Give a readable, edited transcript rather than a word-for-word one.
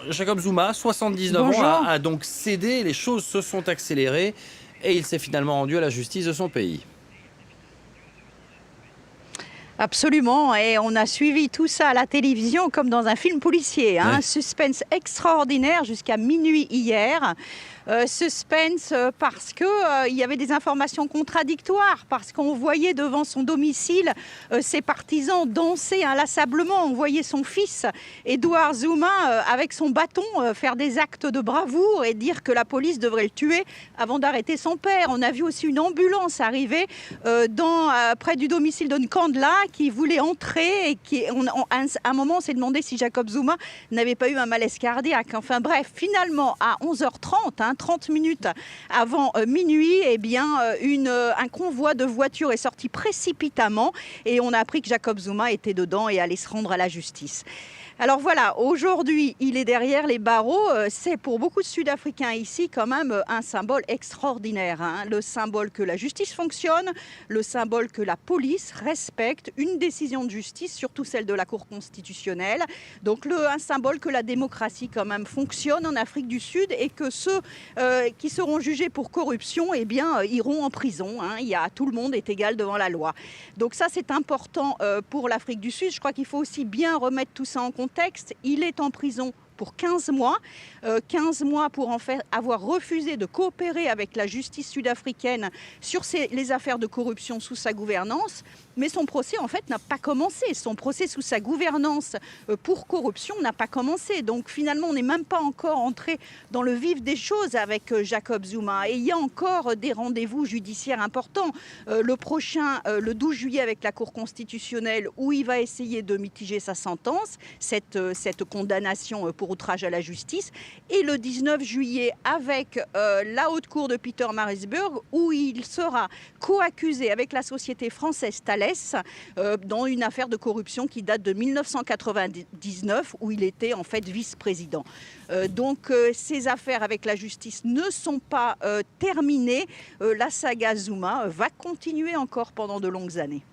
Jacob Zuma, 79 Bonjour. ans, a donc cédé, les choses se sont accélérées et il s'est finalement rendu à la justice de son pays. Absolument, et on a suivi tout ça à la télévision comme dans un film policier. Ouais. Un suspense extraordinaire jusqu'à minuit hier. Suspense parce que il y avait des informations contradictoires, parce qu'on voyait devant son domicile ses partisans danser inlassablement. On voyait son fils, Edouard Zuma, avec son bâton faire des actes de bravoure et dire que la police devrait le tuer avant d'arrêter son père. On a vu aussi une ambulance arriver près du domicile de Nkandla qui voulait entrer et à un moment on s'est demandé si Jacob Zuma n'avait pas eu un malaise cardiaque. Enfin bref, finalement à 11h30, 30 minutes avant minuit, eh bien, un convoi de voitures est sorti précipitamment et on a appris que Jacob Zuma était dedans et allait se rendre à la justice. Alors voilà, aujourd'hui, il est derrière les barreaux. C'est pour beaucoup de Sud-Africains ici quand même un symbole extraordinaire. Le symbole que la justice fonctionne, le symbole que la police respecte une décision de justice, surtout celle de la Cour constitutionnelle. Donc un symbole que la démocratie quand même fonctionne en Afrique du Sud et que ceux qui seront jugés pour corruption, eh bien, iront en prison. Tout le monde est égal devant la loi. Donc ça, c'est important pour l'Afrique du Sud. Je crois qu'il faut aussi bien remettre tout ça en contexte. Il est en prison pour 15 mois. 15 mois pour en fait avoir refusé de coopérer avec la justice sud-africaine sur les affaires de corruption sous sa gouvernance. Mais son procès, en fait, n'a pas commencé. Son procès sous sa gouvernance pour corruption n'a pas commencé. Donc, finalement, on n'est même pas encore entré dans le vif des choses avec Jacob Zuma. Et il y a encore des rendez-vous judiciaires importants. Le prochain, le 12 juillet, avec la Cour constitutionnelle, où il va essayer de mitiger sa sentence, cette condamnation pour outrage à la justice. Et le 19 juillet, avec la Haute Cour de Pietermaritzburg, où il sera co-accusé avec la société française Thales dans une affaire de corruption qui date de 1999, où il était en fait vice-président. Donc ces affaires avec la justice ne sont pas terminées. La saga Zuma va continuer encore pendant de longues années.